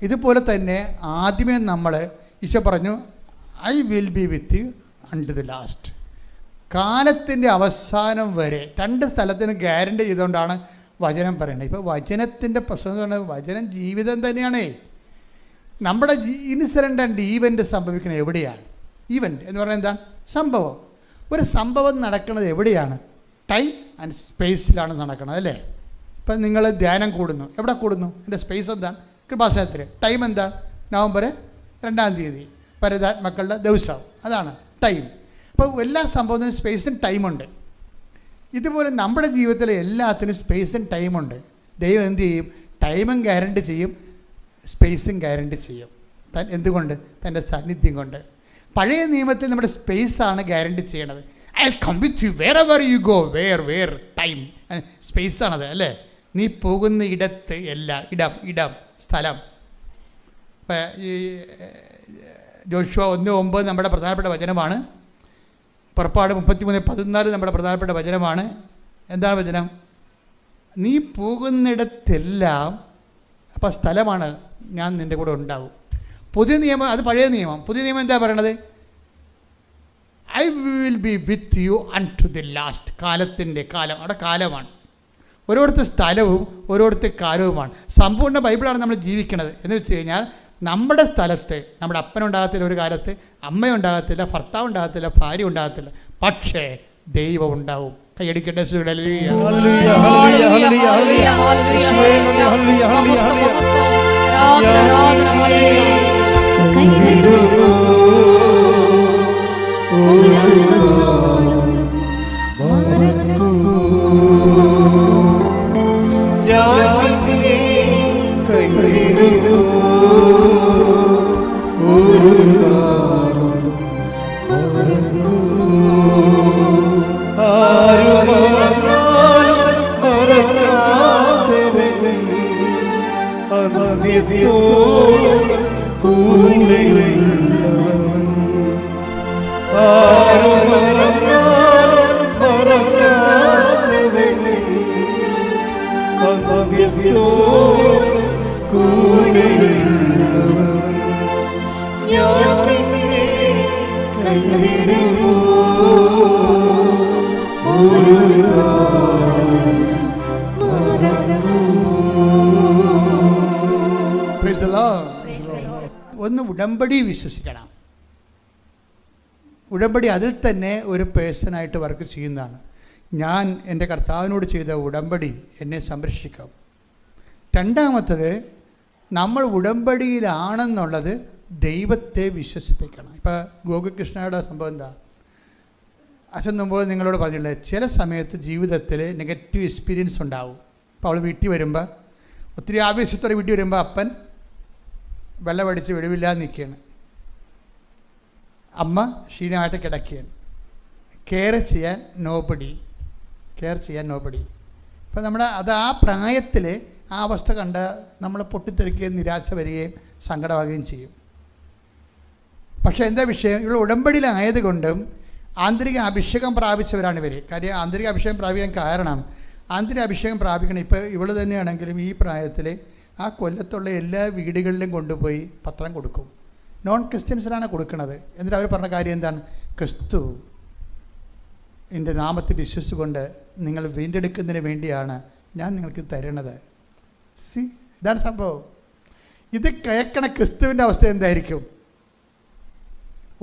ഇതുപോലെ തന്നെ ആദ്യമേ നമ്മൾ ഈശോ പറഞ്ഞു, I will be with U under the last. കാലത്തിൻ്റെ അവസാനം വരെ 2 സ്ഥലത്തിന് ഗ്യാരണ്ടി ചെയ്തുകൊണ്ടാണ് വചനം പറയുന്നത്. ഇപ്പോൾ വചനത്തിൻ്റെ പ്രശ്നം എന്ന് പറഞ്ഞാൽ വചനം ജീവിതം തന്നെയാണ്. നമ്മുടെ ഇൻസിഡൻ്റ് ആൻഡ് ഈവൻ്റ് സംഭവിക്കുന്നത് എവിടെയാണ്? ഈവൻ്റ് എന്ന് പറഞ്ഞാൽ എന്താണ്? സംഭവം. ഒരു സംഭവം നടക്കുന്നത് എവിടെയാണ്? ടൈം ആൻഡ് സ്പേസിലാണ് നടക്കുന്നത്, അല്ലേ? ഇപ്പം നിങ്ങൾ ധ്യാനം കൂടുന്നു, എവിടെ കൂടുന്നു? എൻ്റെ സ്പേസ് എന്താണ്? കൃപാസനത്തിൽ. ടൈം എന്താണ്? നവംബർ 2-ാം തീയതി പരിതാത്മക്കളുടെ ദിവസം, അതാണ് ടൈം. അപ്പോൾ എല്ലാ സംഭവത്തിനും സ്പേസും ടൈമുണ്ട്. ഇതുപോലെ നമ്മുടെ ജീവിതത്തിലെ എല്ലാത്തിനും സ്പേസും ടൈമുണ്ട്. ദൈവം എന്ത് ചെയ്യും? ടൈമും ഗ്യാരണ്ടി ചെയ്യും, സ്പേസും ഗ്യാരണ്ടി ചെയ്യും. എന്തുകൊണ്ട്? തൻ്റെ സാന്നിധ്യം കൊണ്ട്. പഴയ നിയമത്തിൽ നമ്മുടെ സ്പേസാണ് ഗ്യാരണ്ടി ചെയ്യണത്. I will come with you wherever you go. Where time സ്പേസാണത്, അല്ലേ? നീ പോകുന്ന ഇടത്ത് ഇടം സ്ഥലം. ഇപ്പം ഈ ജോഷുവ 1:9 നമ്മുടെ പ്രധാനപ്പെട്ട വചനമാണ്. പുറപ്പാട് 33:14 നമ്മുടെ പ്രധാനപ്പെട്ട വചനമാണ്. എന്താണ് വചനം? നീ പോകുന്നിടത്തെല്ലാം, അപ്പോൾ സ്ഥലമാണ്, ഞാൻ നിൻ്റെ കൂടെ ഉണ്ടാവും. പുതിയ നിയമം, അത് പഴയ നിയമം. പുതിയ നിയമം എന്താ പറയണത്? I will be with you until the last. കാലം അവിടെ കാലമാണ്. ഓരോരുത്തർ സ്ഥലവും ഓരോരുത്തർ കാലവുമാണ്. സമ്പൂർണ്ണ ബൈബിളാണ് നമ്മൾ ജീവിക്കുന്നത്. എന്ന് വെച്ച് കഴിഞ്ഞാൽ നമ്മുടെ സ്ഥലത്ത് നമ്മുടെ അപ്പനുണ്ടാകത്തില്ല ഒരു കാലത്ത്, അമ്മയുണ്ടാകത്തില്ല, ഭർത്താവ് ഉണ്ടാകത്തില്ല, ഭാര്യ ഉണ്ടാകത്തില്ല, പക്ഷേ ദൈവം ഉണ്ടാവും. കൈയടിക്കട്ടെ. ഒന്ന് ഉടമ്പടി വിശ്വസിക്കണം. ഉടമ്പടി അതിൽ തന്നെ ഒരു പേഴ്സണായിട്ട് വർക്ക് ചെയ്യുന്നതാണ്. ഞാൻ എൻ്റെ കർത്താവിനോട് ചെയ്ത ഉടമ്പടി എന്നെ സംരക്ഷിക്കും. രണ്ടാമത്തത്, നമ്മൾ ഉടമ്പടിയിലാണെന്നുള്ളത് ദൈവത്തെ വിശ്വസിപ്പിക്കണം. ഇപ്പോൾ ഗോകുകൃഷ്ണയുടെ സംഭവം എന്താ? അച്ഛൻ മുമ്പ് നിങ്ങളോട് പറഞ്ഞില്ലേ, ചില സമയത്ത് ജീവിതത്തിൽ നെഗറ്റീവ് എക്സ്പീരിയൻസ് ഉണ്ടാവും. അപ്പോൾ അവൾ വീട്ടിൽ വരുമ്പോൾ, ഒത്തിരി ആവേശത്തോടെ വീട്ടിൽ വരുമ്പോൾ അപ്പൻ വെള്ളമടിച്ച് വെളിവില്ലാതെ നിൽക്കുകയാണ്, അമ്മ ക്ഷീണമായിട്ട് കിടക്കുകയാണ്. കെയർ ചെയ്യാൻ നോബഡി. അപ്പോൾ അത് ആ പ്രായത്തിൽ ആ അവസ്ഥ കണ്ട് നമ്മൾ പൊട്ടിത്തെറിക്കുകയും നിരാശ വരികയും സങ്കടമാകുകയും ചെയ്യും. പക്ഷേ എന്താ വിഷയം? ഇവിടെ ഉടമ്പടിയിലായതുകൊണ്ടും ആന്തരിക അഭിഷേകം പ്രാപിച്ചവരാണ് ഇവർ. കാര്യം ആന്തരിക അഭിഷേകം പ്രാപിക്കാൻ കാരണം, ആന്തരിക അഭിഷേകം പ്രാപിക്കണം. ഇപ്പോൾ ഇവൾ തന്നെയാണെങ്കിലും ഈ പ്രായത്തിൽ ആ കൊല്ലത്തുള്ള എല്ലാ വീടുകളിലും കൊണ്ടുപോയി പത്രം കൊടുക്കും. നോൺ ക്രിസ്ത്യൻസിനാണ് കൊടുക്കുന്നത്. എന്നിട്ട് അവർ പറഞ്ഞ കാര്യം എന്താണ്? ക്രിസ്തു എൻ്റെ നാമത്തിൽ വിശ്വസിച്ചുകൊണ്ട് നിങ്ങൾ വീണ്ടെടുക്കുന്നതിന് വേണ്ടിയാണ് ഞാൻ നിങ്ങൾക്ക് തരണത്. ഇതാണ് സംഭവം. ഇത് കേൾക്കണ ക്രിസ്തുവിൻ്റെ അവസ്ഥ എന്തായിരിക്കും?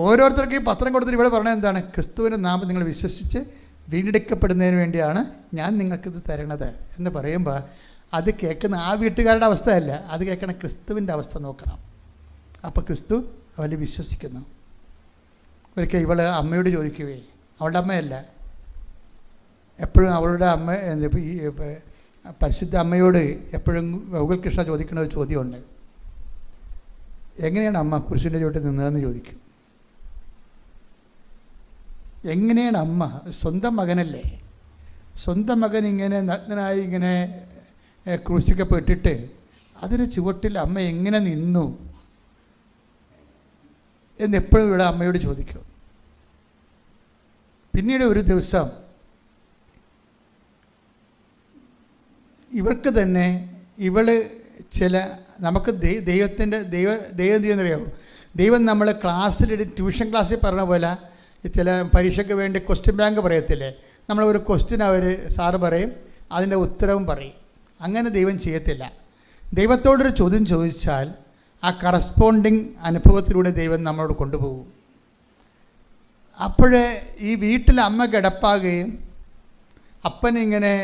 ഓരോരുത്തർക്കും ഈ പത്രം കൊടുത്തിട്ട് ഇവിടെ പറഞ്ഞത് എന്താണ്? ക്രിസ്തുവിൻ്റെ നാമം നിങ്ങൾ വിശ്വസിച്ച് വീണ്ടെടുക്കപ്പെടുന്നതിന് വേണ്ടിയാണ് ഞാൻ നിങ്ങൾക്കിത് തരണത് എന്ന് പറയുമ്പോൾ അത് കേൾക്കുന്ന ആ വീട്ടുകാരുടെ അവസ്ഥയല്ല, അത് കേൾക്കണ ക്രിസ്തുവിൻ്റെ അവസ്ഥ നോക്കണം. അപ്പോൾ ക്രിസ്തു അവരെ വിശ്വസിക്കുന്നു. ഒരിക്കൽ ഇവൾ അമ്മയോട് ചോദിക്കുകയെ, അവളുടെ അമ്മയല്ല, എപ്പോഴും അവളുടെ അമ്മ ഈ പരിശുദ്ധ അമ്മയോട് എപ്പോഴും ഗോകുൽകൃഷ്ണ ചോദിക്കുന്ന ഒരു ചോദ്യമുണ്ട്. എങ്ങനെയാണ് അമ്മ കുരിശിൻ്റെ ചുവട്ടിൽ നിന്നതെന്ന് ചോദിക്കും. എങ്ങനെയാണ് അമ്മ? സ്വന്തം മകനല്ലേ, സ്വന്തം മകൻ ഇങ്ങനെ നഗ്നനായി ഇങ്ങനെ ക്രൂശിക്കപ്പെട്ടിട്ട് അതിന് ചുവട്ടിൽ അമ്മ എങ്ങനെ നിന്നു എന്നെപ്പോഴും ഇവിടെ അമ്മയോട് ചോദിക്കും. പിന്നീട് ഒരു ദിവസം ഇവർക്ക് തന്നെ നമുക്ക് ദൈവം ചെയ്യുന്നറിയാമോ? ദൈവം നമ്മൾ ട്യൂഷൻ ക്ലാസ്സിൽ പറഞ്ഞ പോലെ ചില പരീക്ഷയ്ക്ക് വേണ്ടി ക്വസ്റ്റ്യൻ ബാങ്ക് പറയത്തില്ലേ, നമ്മളൊരു ക്വസ്റ്റ്യൻ സാറ് പറയും, അതിൻ്റെ ഉത്തരവും പറയും. അങ്ങനെ ദൈവം ചെയ്യത്തില്ല. ദൈവത്തോടൊരു ചോദ്യം ചോദിച്ചാൽ ആ കറസ്പോണ്ടിങ് അനുഭവത്തിലൂടെ ദൈവം നമ്മളോട് കൊണ്ടുപോകും. അപ്പോഴേ ഈ വീട്ടിൽ അമ്മ കിടപ്പാകുകയും അപ്പനിങ്ങനെ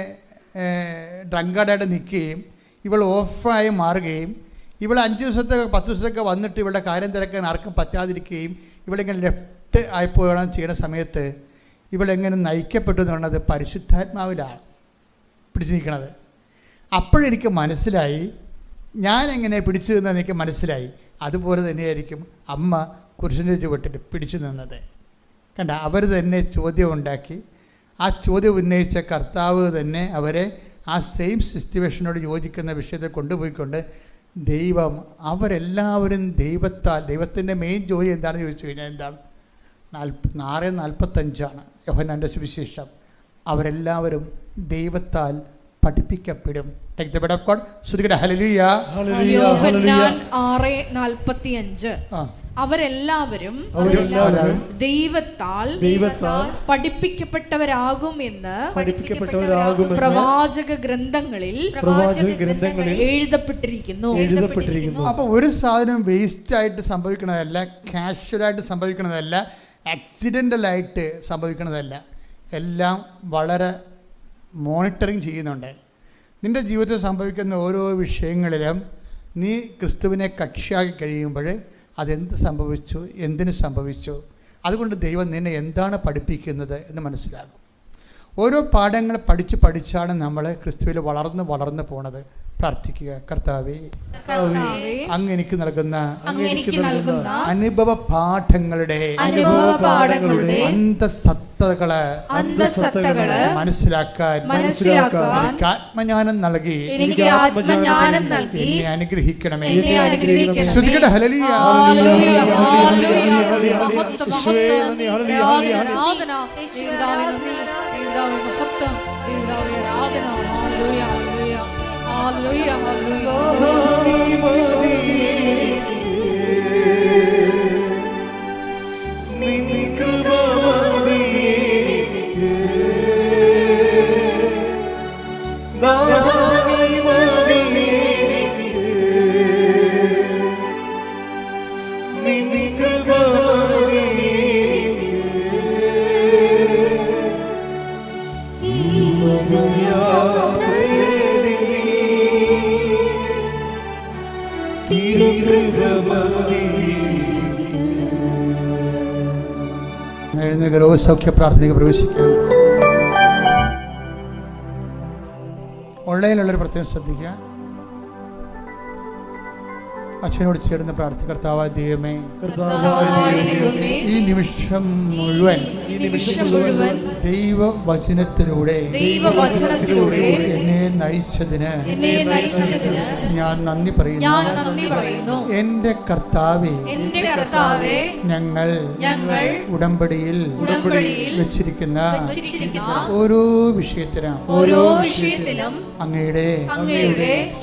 ഡ്രങ്കടായിട്ട് നിൽക്കുകയും ഇവൾ ഓഫായി മാറുകയും ഇവൾ 5 ദിവസത്തൊക്കെ 10 ദിവസത്തൊക്കെ വന്നിട്ട് ഇവളുടെ കാര്യം തിരക്കാൻ ആർക്കും പറ്റാതിരിക്കുകയും ഇവളിങ്ങനെ ലെഫ്റ്റ് ആയിപ്പോകണം ചെയ്യുന്ന സമയത്ത് ഇവളെങ്ങനെ നയിക്കപ്പെട്ടു എന്ന് പറഞ്ഞത് പരിശുദ്ധാത്മാവിലാണ് പിടിച്ചു നിൽക്കണത്. അപ്പോഴെനിക്ക് മനസ്സിലായി, ഞാൻ എങ്ങനെ പിടിച്ചു നിന്നത് എനിക്ക് മനസ്സിലായി. അതുപോലെ തന്നെയായിരിക്കും അമ്മ കുരിശിൻ്റെ ചുവട്ടിൽ പിടിച്ചു നിന്നത്. കണ്ട, അവർ തന്നെ ചോദ്യം ഉണ്ടാക്കി. ആ ചോദ്യം ഉന്നയിച്ച കർത്താവ് തന്നെ അവരെ ആ സെയിം സിറ്റുവേഷനോട് യോജിക്കുന്ന വിഷയത്തെ കൊണ്ടുപോയിക്കൊണ്ട് ദൈവം അവരെല്ലാവരും ദൈവത്തിൻ്റെ മെയിൻ ജോലി എന്താണെന്ന് ചോദിച്ചു കഴിഞ്ഞാൽ എന്താണ്? 6:45 യോഹന്നാൻ്റെ സുവിശേഷം. അവരെല്ലാവരും ദൈവത്താൽ പഠിപ്പിക്കപ്പെടും. Take the word of God. ശ്രുതികട ഹല്ലേലൂയ. യോഹന്നാൻ 6:45. അവരെല്ലാവരും ദൈവത്താൽ പഠിപ്പിക്കപ്പെട്ടവരാകും എന്ന് പ്രവാചക ഗ്രന്ഥങ്ങളിൽ എഴുതപ്പെട്ടിരിക്കുന്നു. അപ്പോൾ ഒരു സാധനം വേസ്റ്റ് ആയിട്ട് സംഭവിക്കണതല്ല, കാഷ്വലായിട്ട് സംഭവിക്കണതല്ല, ആക്സിഡൻ്റലായിട്ട് സംഭവിക്കണതല്ല. എല്ലാം വളരെ മോണിറ്ററിങ് ചെയ്യുന്നുണ്ട്. നിൻ്റെ ജീവിതത്തിൽ സംഭവിക്കുന്ന ഓരോ വിഷയങ്ങളിലും നീ ക്രിസ്തുവിനെ കക്ഷിയാക്കി കഴിയുമ്പോൾ അതെന്ത് സംഭവിച്ചു, എന്തിനു സംഭവിച്ചു, അതുകൊണ്ട് ദൈവം നിന്നെ എന്താണ് പഠിപ്പിക്കുന്നത് എന്ന് മനസ്സിലാകും. ഓരോ പാഠങ്ങൾ പഠിച്ചാണ് നമ്മൾ ക്രിസ്തുവിൽ വളർന്ന് പോണത്. പ്രാർത്ഥിക്കുക. കർത്താവേ, അങ്ങ് എനിക്ക് നൽകുന്ന അനുഭവ പാഠങ്ങളുടെ അന്തസത്തകള് മനസ്സിലാക്കാൻ ആത്മജ്ഞാനം നൽകി എന്നെ അനുഗ്രഹിക്കണമേ. ശ്രുതികട ഹല്ലേലൂയ. Hallelujah, hallelujah. സൗഖ്യ പ്രാർത്ഥനയ്ക്ക് പ്രവേശിക്കാം. ഓൺലൈനിലുള്ളൊരു പ്രത്യേകം ശ്രദ്ധിക്കുക. അച്ഛനോട് ചേർന്ന് പ്രാർത്ഥിക്കുക. കർത്താവായ ദൈവമേ, ഈ നിമിഷം മുഴുവൻ ദൈവവചനത്തിലൂടെ എന്നെ നയിച്ചതിന് ഞാൻ നന്ദി പറയുന്നു. എൻ്റെ കർത്താവേ, ഞങ്ങൾ ഉടമ്പടിയിൽ വെച്ചിരിക്കുന്ന ഓരോ വിഷയത്തിനും അങ്ങയുടെ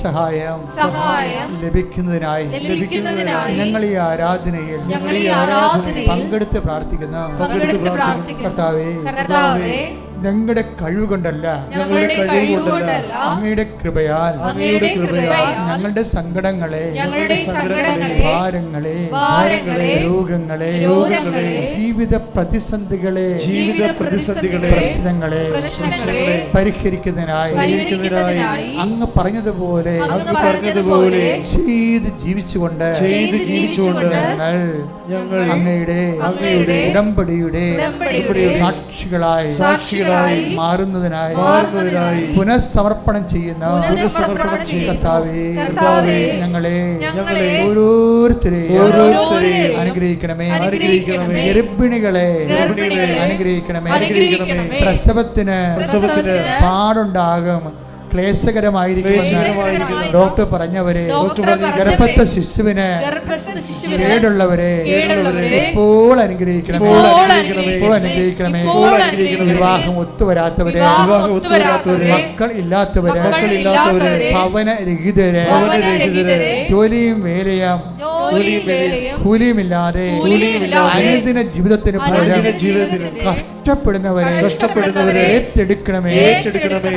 സഹായം ലഭിക്കുന്നതിനായി ഞങ്ങൾ ഈ ആരാധനയിൽ പങ്കെടുത്ത് പ്രാർത്ഥിക്കുന്നു. കർത്താവേ, ഞങ്ങളുടെ കഴിവ് കൊണ്ടല്ല, അങ്ങയുടെ കൃപയാൽ ഞങ്ങളുടെ സങ്കടങ്ങളെ, ഭാരങ്ങളെ, രോഗങ്ങളെ, ജീവിത പ്രതിസന്ധികളെ, പ്രശ്നങ്ങളെ പരിഹരിക്കുന്നതിനായി അങ്ങ് പറഞ്ഞതുപോലെ ചെയ്ത് ജീവിച്ചുകൊണ്ട് ഞങ്ങൾ അങ്ങയുടെ ഉടമ്പടിയുടെ സാക്ഷികളായി മാറുന്നതിനായി പുനഃസമർപ്പണം ചെയ്യുന്ന കർത്താവേ, ഞങ്ങളെ ഓരോരുത്തരെയും അനുഗ്രഹിക്കണമേ. ഗർഭിണികളെ അനുഗ്രഹിക്കണമേ. പ്രസവത്തിന് പാടുണ്ടാകും, ക്ലേശകരമായിരിക്കും ഡോക്ടർ പറഞ്ഞവരെ, ഗർഭസ്ഥ ശിശുവിന് കേടുള്ളവരെ ഇപ്പോൾ അനുഗ്രഹിക്കണമേ. വിവാഹം ഒത്തുവരാത്തവരെ, മക്കൾ ഇല്ലാത്തവരെ, ഭവനരഹിതരെ, ജോലിയും വേലയും കൂലിയുമില്ലാതെ അനുദിന ജീവിതത്തിന് കഷ്ടപ്പെടുന്നവരെ ഏറ്റെടുക്കണമേ.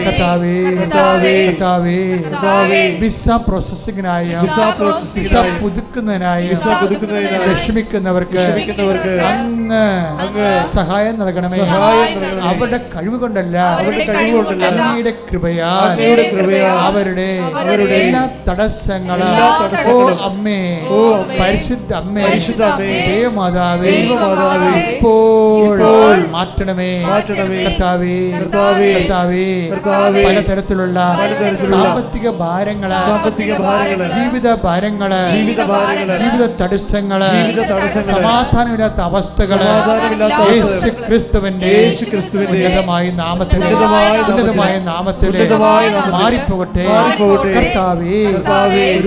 കർത്താവേ, വിസ പ്രോസസ്സിംഗിനായി വിസ പുതുക്കുന്നതിനായി വിഷമിക്കുന്നവർക്ക് അങ്ങ് സഹായം നൽകണമേ. അവരുടെ കഴിവ് കൊണ്ടല്ല, അങ്ങയുടെ കൃപയാൽ അവരുടെ എല്ലാ തടസ്സങ്ങളും ഓ അമ്മേ, പരിശുദ്ധ അമ്മേ, ദേവമാതാവേ ഇപ്പോൾ മാറ്റണമേ. കർത്താവേ, പലതരത്തിലുള്ള സാമ്പത്തിക ഭാരങ്ങള്, ജീവിത ഭാരങ്ങള്, ജീവിത തടസ്സങ്ങള്, സമാധാനമില്ലാത്ത അവസ്ഥകള് യേശു ക്രിസ്തുവിന്റെ ഉന്നതമായ നാമത്തിൽ മാറിപ്പോകട്ടെ. കർത്താവേ,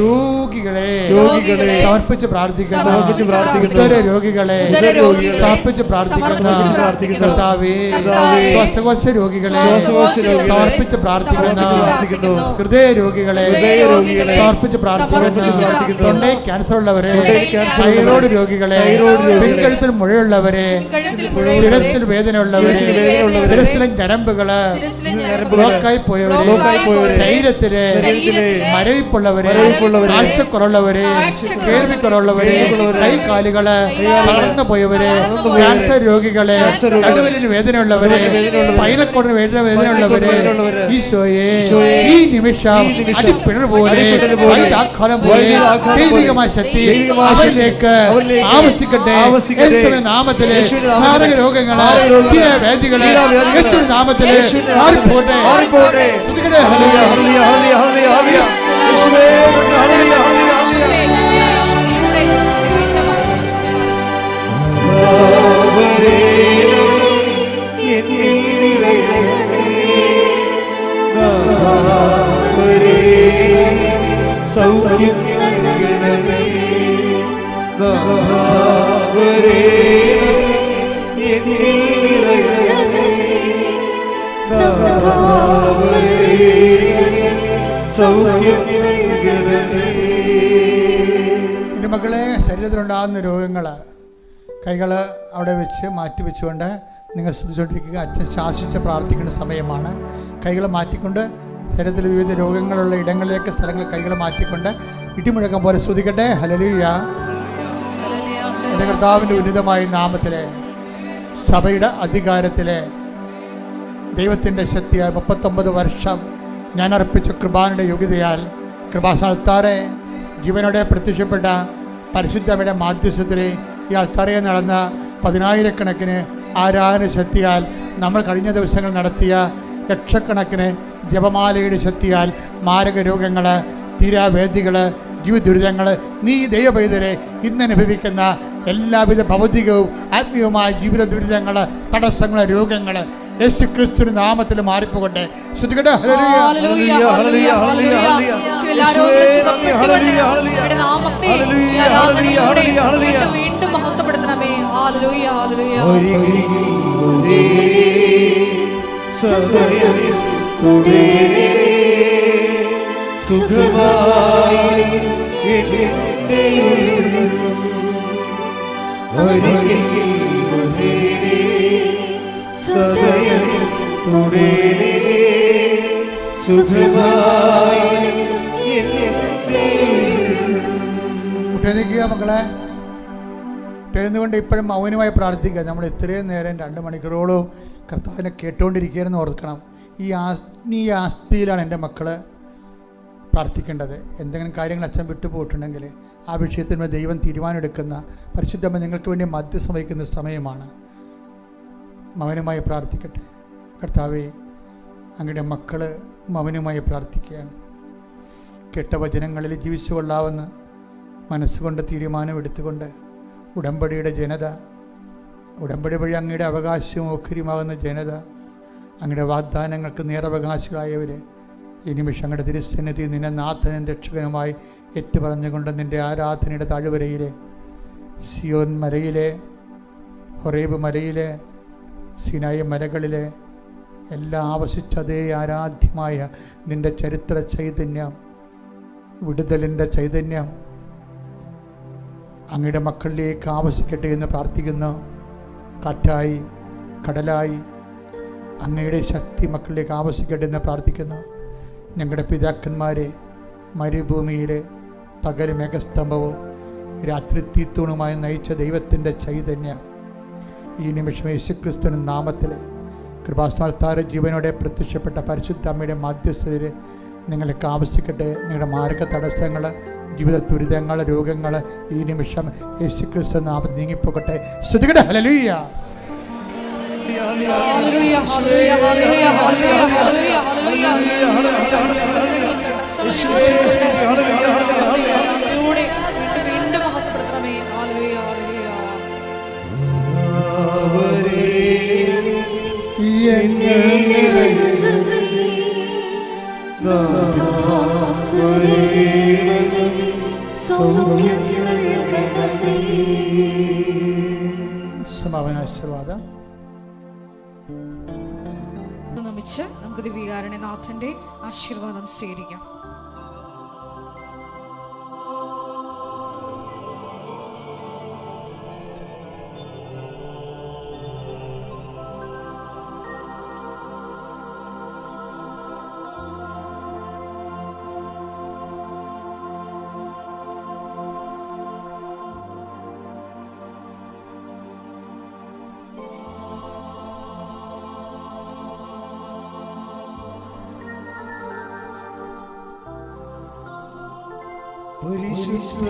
രോഗികളെ സമർപ്പിച്ച് പ്രാർത്ഥിക്കുന്ന രോഗികളെ സമർപ്പിച്ച് പ്രാർത്ഥിക്കുന്ന കർത്താവേ, ശ്വാസകോശ രോഗികളെ സമർപ്പിച്ച് പ്രാർത്ഥിക്കുന്ന ഹൃദയ രോഗികളെ സമർപ്പിച്ച് പ്രാർത്ഥിക്കുന്ന തൊണ്ടേ ക്യാൻസർ ഉള്ളവരെ, തൈറോയ്ഡ് രോഗികളെ, പിൻകഴുത്തിൽ മുഴയുള്ളവരെ, ശിരസിൽ വേദന ഉള്ളവരെ, ശിരസിലെ ഞരമ്പുകള് ബ്ലോക്കായി പോയവരെ, ശരീരത്തിലെ മരവിപ്പുള്ളവരെ, കാഴ്ചക്കുറവുള്ളവരെ, കേൾവിക്കുറവുള്ളവരെ, കൈകാലുകള് തളർന്നു പോയവരെ, ക്യാൻസർ രോഗികളെ, നടുവിന് വേദനയുള്ളവരെ, പൈലക്കോടിന് വേദനയുള്ളവരെ, ഈശോയെ ഈ നിമിഷം അടിപ്പിണർ പോലെ ആഘാതം പോലെ ദൈവികമായ ശക്തി അവരിലേക്ക് ആവശ്യിക്കട്ടെ. യേശുവിന്റെ നാമത്തിലെ മാരക രോഗങ്ങള്, വേദികള് യേശുവിന്റെ നാമത്തിലെ മാറിപ്പോട്ടെ. സൗഖ്യം നൽകണമേ. എന്നിൽ നിറയണമേ. സൗഖ്യം നൽകണമേ. എൻ്റെ മക്കളെ, ശരീരത്തിലുണ്ടാകുന്ന രോഗങ്ങൾ കൈകൾ അവിടെ വെച്ച് മാറ്റിവെച്ചുകൊണ്ട് നിങ്ങൾ ശ്രദ്ധിച്ചുകൊണ്ടിരിക്കുക. അച്ഛൻ ശാസിച്ച് പ്രാർത്ഥിക്കേണ്ട സമയമാണ്. കൈകൾ മാറ്റിക്കൊണ്ട് ശരീരത്തിൽ വിവിധ രോഗങ്ങളുള്ള ഇടങ്ങളിലേക്ക് സ്ഥലങ്ങൾ കൈകൾ മാറ്റിക്കൊണ്ട് ഇടിമുഴക്കം പോലെ സ്തുതിക്കട്ടെ. ഹല്ലേലൂയ. എൻ്റെ കർത്താവിൻ്റെ ഉന്നതമായ നാമത്തിലെ സഭയുടെ അധികാരത്തിലെ ദൈവത്തിൻ്റെ ശക്തിയാൽ 39 വർഷം ഞാൻ അർപ്പിച്ച കൃപാനയുടെ യോഗ്യതയാൽ കൃപാസ്ഥാനത്താറെ ജീവനോടെ പ്രത്യക്ഷപ്പെട്ട പരിശുദ്ധയുടെ മാധ്യസ്ഥത്തിൽ ഈ അൾത്താരയിൽ നടന്ന 10,000-കണക്കിന് ആരാധന ശക്തിയാൽ നമ്മൾ കഴിഞ്ഞ ദിവസങ്ങൾ നടത്തിയ ലക്ഷക്കണക്കിന് ജപമാലയുടെ ശക്തിയാൽ മാരക രോഗങ്ങൾ, തീരാവേദികൾ, ജീവിത ദുരിതങ്ങൾ, നീ ദൈവപൈതരെ ഇന്ന് അനുഭവിക്കുന്ന എല്ലാവിധ ഭൗതികവും ആത്മീയവുമായ ജീവിത ദുരിതങ്ങൾ, തടസ്സങ്ങൾ, രോഗങ്ങൾ യേശു ക്രിസ്തുവിന്റെ നാമത്തിൽ മാറിപ്പോകട്ടെ. ശ്രുതികട്ടെ. വീണ്ടും മഹത്വപ്പെടുത്തണമേ. Hallelujah, hallelujah. സുഖമായി സദയം തുടേ സുഖമായി മക്കളെ, എഴുന്നുകൊണ്ട് ഇപ്പോഴും മൗനമായി പ്രാർത്ഥിക്കുക. നമ്മൾ ഇത്രയും നേരം 2 മണിക്കൂറോളം കർത്താവിനെ കേട്ടുകൊണ്ടിരിക്കുകയെന്ന് ഓർക്കണം. ഈ ആത്മീയ ആസ്തിയിലാണ് എൻ്റെ മക്കൾ പ്രാർത്ഥിക്കേണ്ടത്. എന്തെങ്കിലും കാര്യങ്ങൾ അച്ഛൻ വിട്ടുപോയിട്ടുണ്ടെങ്കിൽ ആ വിഷയത്തിന് ദൈവം തീരുമാനമെടുക്കുന്ന പരിശുദ്ധമ്മ നിങ്ങൾക്ക് വേണ്ടി മധ്യസ്ഥം വഹിക്കുന്ന സമയമാണ്. മൗനമായി പ്രാർത്ഥിക്കട്ടെ. കർത്താവേ, അങ്ങയുടെ മക്കൾ മൗനമായി പ്രാർത്ഥിക്കുകയാണ്. കേട്ട വചനങ്ങളിൽ ജീവിച്ചു കൊള്ളാവുന്ന മനസ്സുകൊണ്ട് തീരുമാനമെടുത്തുകൊണ്ട് ഉടമ്പടിയുടെ ജനത, ഉടമ്പടി വഴി അങ്ങയുടെ അവകാശവും ഓഹരിയുമാകുന്ന ജനത, അങ്ങയുടെ വാഗ്ദാനങ്ങൾക്ക് നേരവകാശികളായവർ ഈ നിമിഷം അങ്ങയുടെ തിരുസന്നിധി നിന്നെ നാഥനും രക്ഷകനുമായി ഏറ്റുപറഞ്ഞുകൊണ്ട് നിൻ്റെ ആരാധനയുടെ താഴ്വരയിലെ, സിയോൻ മലയിലെ, ഹൊറേബ് മലയിലെ, സിനായി മലകളിലെ എല്ലാം ആവശ്യിച്ചതേ ആരാധ്യമായ നിൻ്റെ ചരിത്ര ചൈതന്യം, വിടുതലിൻ്റെ ചൈതന്യം അങ്ങയുടെ മക്കളിലേക്ക് ആവശ്യിക്കട്ടെ എന്ന് പ്രാർത്ഥിക്കുന്നു. കാറ്റായി, കടലായി അങ്ങയുടെ ശക്തി മക്കളിലേക്ക് ആവശ്യിക്കട്ടെ എന്ന് പ്രാർത്ഥിക്കുന്നു. ഞങ്ങളുടെ പിതാക്കന്മാരെ മരുഭൂമിയിലെ പകൽ മേഘസ്തംഭവും രാത്രി തീത്തൂണുമായി നയിച്ച ദൈവത്തിൻ്റെ ചൈതന്യം ഈ നിമിഷം യേശുക്രിസ്തുവിന്റെ നാമത്തിൽ കൃപാസ്ഥാനത്താര ജീവനോടെ പ്രത്യക്ഷപ്പെട്ട പരിശുദ്ധ അമ്മയുടെ മാധ്യസ്ഥതയിൽ നിങ്ങൾക്ക് ആവശ്യിക്കട്ടെ. നിങ്ങളുടെ മാർഗ തടസ്സങ്ങൾ, ജീവിത ദുരിതങ്ങൾ, രോഗങ്ങൾ ഈ നിമിഷം യേശുക്രിസ്തു നാമത്തിൽ നീങ്ങിപ്പോകട്ടെ. സ്തുതിക്കട്ടെ. ഹല്ലേലൂയ. ഹല്ലേലൂയ, ഹല്ലേലൂയ, ഹല്ലേലൂയ, ഹല്ലേലൂയ, ഹല്ലേലൂയ, ഹല്ലേലൂയ. വീണ്ടും മഹത്വപ്പെടുത്തണമേ. Hallelujah, hallelujah. സമാപനാശീർവാദം. നമിച്ച് നമുക്ക് ദിവ്യകാരുണ്യനാഥന്റെ ആശീർവാദം സ്വീകരിക്കാം. പരിശുദ്ധ